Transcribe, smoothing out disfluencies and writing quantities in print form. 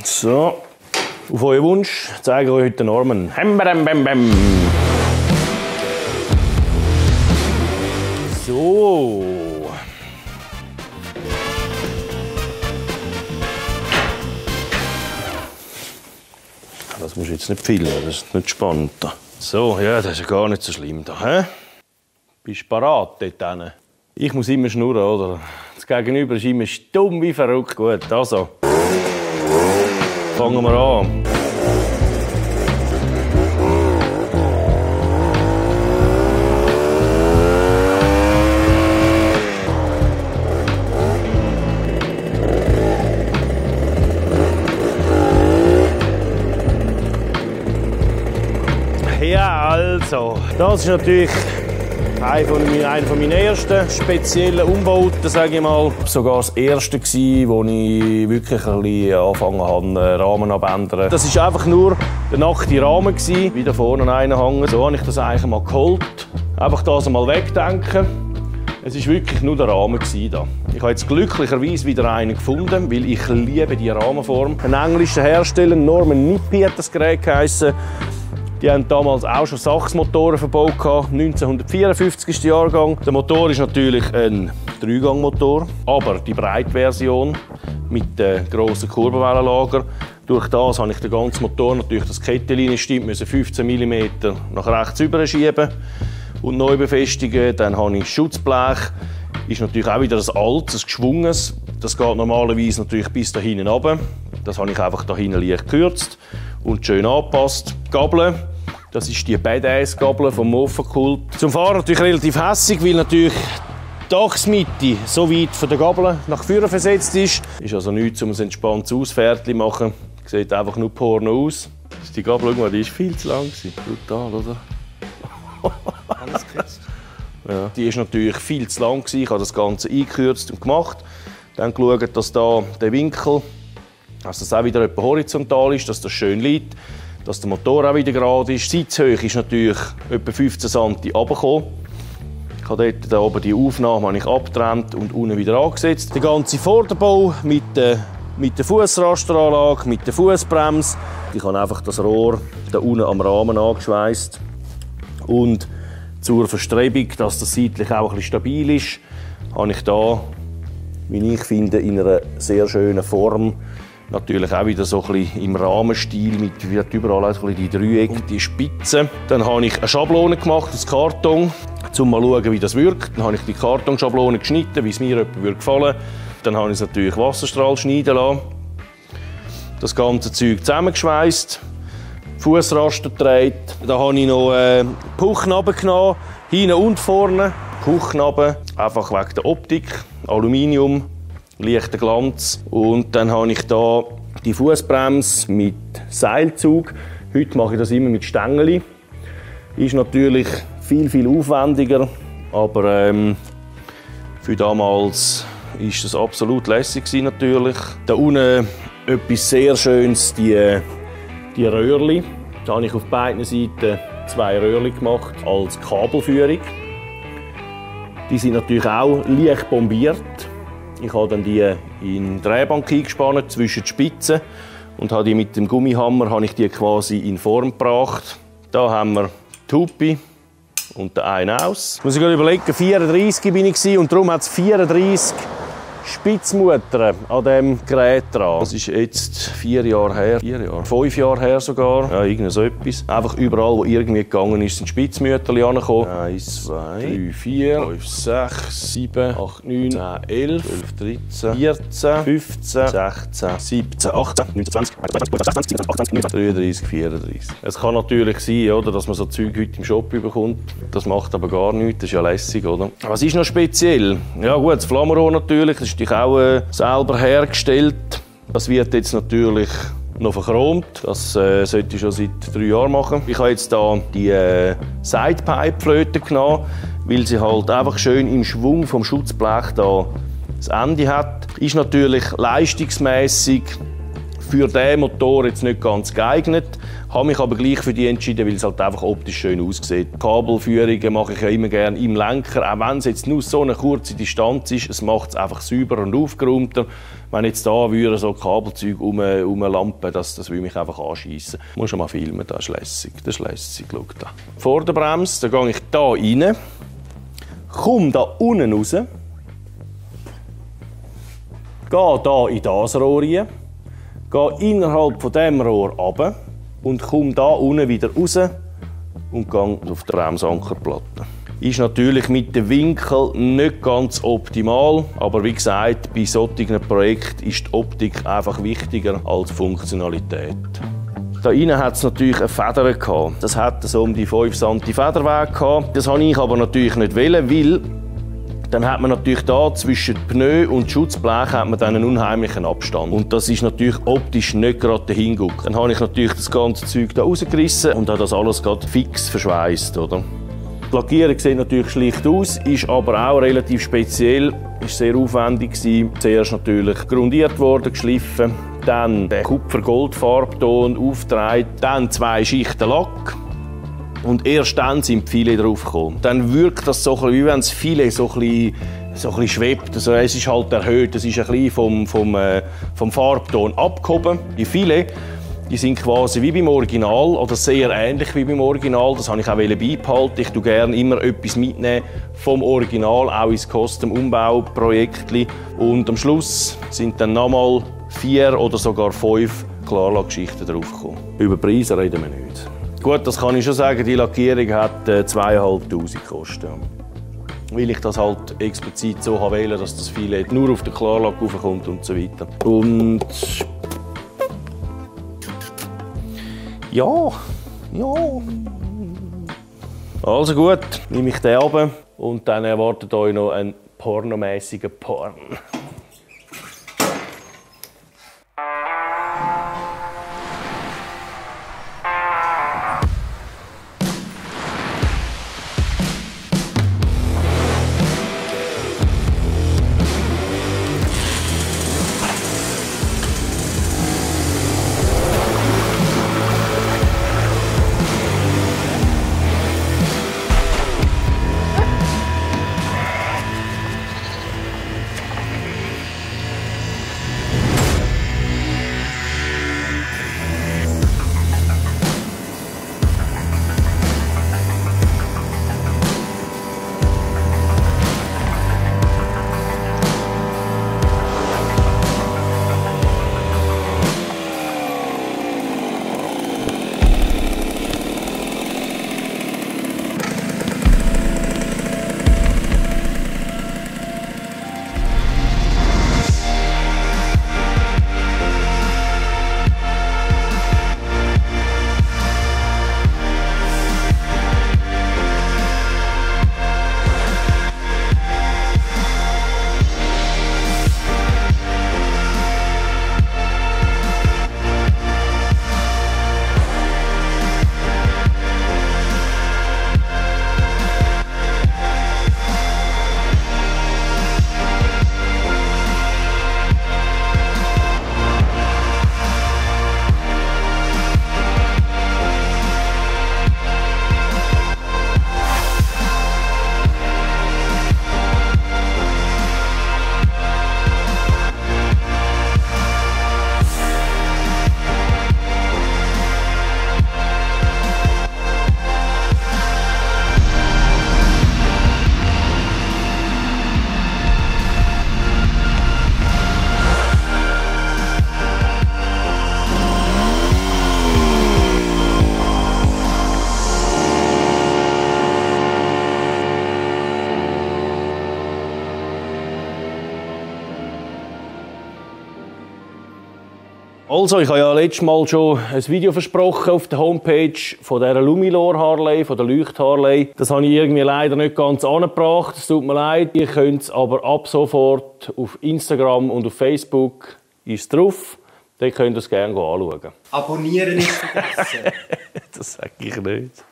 So, auf euren Wunsch zeige ich euch heute den Norman. So. Das musst du jetzt nicht filmen, das ist nicht spannend. So, ja, das ist ja gar nicht so schlimm. Da, bist du parat dort hinten? Ich muss immer schnurren, oder? Das Gegenüber ist immer stumm wie verrückt. Gut, also. Fangen wir an. Ja, also, das ist natürlich einer von meinen ersten speziellen Umbauten, sage ich mal. Sogar das erste war, wo ich wirklich ein bisschen angefangen habe, Rahmen abzuändern. Das war einfach nur der nackte Rahmen, wie da vorne einer hängt. So habe ich das eigentlich mal geholt. Einfach das einmal wegdenken. Es war wirklich nur der Rahmen da. Ich habe jetzt glücklicherweise wieder einen gefunden, weil ich liebe diese Rahmenform. Ein englischer Hersteller, Norman Nippy hat das Gerät geheissen. Die haben damals auch schon Sachsmotoren verbaut. 1954 ist der Jahrgang. Der Motor ist natürlich ein Dreigangmotor, aber die Breitversion mit dem grossen Kurbelwellenlager. Durch das habe ich den ganzen Motor, natürlich das Kettenlinie stimmt, 15 mm nach rechts überschieben und neu befestigen. Dann habe ich Schutzblech. Ist natürlich auch wieder ein altes, ein geschwungenes. Das geht normalerweise natürlich bis da hinten runter. Das habe ich einfach da hinten leicht gekürzt und schön angepasst. Gabel. Das ist die Badass-Gabel vom Mofa-Kult. Zum Fahren natürlich relativ hässig, weil natürlich die Achsmitte so weit von der Gabel nach vorne versetzt ist. Ist also nichts, um ein entspanntes Ausfährtchen zu machen. Sieht einfach nur Porno aus. Das ist die Gabel, die ist viel zu lang. Brutal, oder? Alles gekürzt. Ja, die ist natürlich viel zu lang. Ich habe das Ganze eingekürzt und gemacht. Dann geschaut, dass da der Winkel, dass das auch wieder etwa horizontal ist, dass das schön liegt. Dass der Motor auch wieder gerade ist. Die Sitzhöhe ist natürlich etwa 15 cm runtergekommen. Ich habe dort oben die Aufnahme abgetrennt und unten wieder angesetzt. Der ganze Vorderbau mit der Fußrasteranlage, mit der Fußbremse. Ich habe einfach das Rohr da unten am Rahmen angeschweißt. Und zur Verstrebung, dass das seitlich auch ein bisschen stabil ist, habe ich da, wie ich finde, in einer sehr schönen Form, natürlich auch wieder so ein bisschen im Rahmenstil, mit überall ein bisschen die Dreiecke, die Spitzen. Dann habe ich eine Schablone gemacht aus Karton, um mal zu schauen, wie das wirkt. Dann habe ich die Kartonschablone geschnitten, wie es mir gefallen würde. Dann habe ich es natürlich Wasserstrahl schneiden lassen. Das ganze Zeug zusammengeschweißt, Fußraster gedreht. Da habe ich noch Puchnaben genommen, hinten und vorne. Puchnaben, einfach wegen der Optik, Aluminium. Leichter Glanz. Und dann habe ich hier die Fußbremse mit Seilzug. Heute mache ich das immer mit Stängeli. Ist natürlich viel, viel aufwendiger, aber für damals war das absolut lässig natürlich. Da unten etwas sehr Schönes, die Röhrchen. Da habe ich auf beiden Seiten 2 Röhrchen gemacht als Kabelführung. Die sind natürlich auch leicht bombiert. Ich habe dann die in die Drehbank eingespannt, zwischen die Spitzen, und habe die mit dem Gummihammer quasi in Form gebracht. Da haben wir die Hupe und den einen aus. Muss ich gerade überlegen, 34 bin ich und darum hat es 34 Spitzmuttern an diesem Gerät dran. Das ist jetzt 4 Jahre her, 5 Jahre her sogar. Ja, irgend so etwas. Einfach überall, wo irgendwie gegangen ist, sind Spitzmütterchen angekommen. 1, 2, 3, 4, 5, 6, 7, 8, 9, 10, 11, 12, 13, 14, 15, 16, 17, 18, 19, 20, 21, 22, 23, 34. Es kann natürlich sein, oder, dass man so Zeug heute im Shop bekommt. Das macht aber gar nichts, das ist ja lässig, oder? Was ist noch speziell? Ja gut, das Flammenrohr natürlich. Das ist auch selber hergestellt. Das wird jetzt natürlich noch verchromt. Das sollte ich schon seit 3 Jahren machen. Ich habe jetzt hier die Sidepipe-Flöte genommen, weil sie halt einfach schön im Schwung vom Schutzblech da das Ende hat. Ist natürlich leistungsmässig für diesen Motor jetzt nicht ganz geeignet. Habe mich aber gleich für die entschieden, weil es halt einfach optisch schön aussieht. Kabelführungen mache ich ja immer gerne im Lenker, auch wenn es jetzt nur so eine kurze Distanz ist. Es macht es einfach sauberer und aufgeräumter. Wenn jetzt da würde so Kabelzeug rumlampen, das würde mich einfach anschiessen. Muss schon mal filmen, das ist lässig. Das ist lässig, schau da. Vorderbremse, da gehe ich da rein, komme da unten raus, gehe da in das Rohr rein, gehe innerhalb von diesem Rohr runter und komme da unten wieder raus und gehe auf die Bremsankerplatte. Ist natürlich mit dem Winkel nicht ganz optimal, aber wie gesagt, bei solchen Projekten ist die Optik einfach wichtiger als die Funktionalität. Da innen hat es natürlich eine Feder gehabt. Das hat so um die 5 cm Federweg gehabt. Das wollte ich aber natürlich nicht wollen, weil dann hat man natürlich da zwischen Pneu und Schutzblech hat man dann einen unheimlichen Abstand. Und das ist natürlich optisch nicht gerade dahin geguckt. Dann habe ich natürlich das ganze Zeug da rausgerissen und habe das alles gerade fix verschweißt, oder? Die Lackierung sieht natürlich schlicht aus, ist aber auch relativ speziell, ist sehr aufwendig gewesen. Zuerst natürlich grundiert worden, geschliffen, dann der Kupfer-Gold-Farbton aufgetragen, dann 2 Schichten Lack. Und erst dann sind die Filet draufgekommen. Dann wirkt das so, wie wenn das Filet so ein bisschen schwebt. Also es ist halt erhöht, es ist ein bisschen vom Farbton abgehoben. Die Filet, die sind quasi wie beim Original oder sehr ähnlich wie beim Original. Das wollte ich auch beibehalten. Ich tue gerne immer etwas mitnehmen vom Original, auch ins Custom-Umbau-Projekt. Und am Schluss sind dann nochmal 4 oder sogar 5 Klarlackgeschichten draufgekommen. Über Preise reden wir nicht. Gut, das kann ich schon sagen, die Lackierung hat 2'500 gekostet. Weil ich das halt explizit so wähle, dass das Filet nur auf den Klarlack raufkommt und so weiter. Und ja. Also gut, nehme ich den runter und dann erwartet euch noch ein pornomäßiger Porn. Also, ich habe ja letztes Mal schon ein Video versprochen auf der Homepage von dieser Lumilor Harley, von der Leucht-Harley. Das habe ich irgendwie leider nicht ganz angebracht. Es tut mir leid. Ihr könnt es aber ab sofort auf Instagram und auf Facebook ist drauf. Dann könnt ihr es gerne anschauen. Abonnieren nicht vergessen. Das sage ich nicht.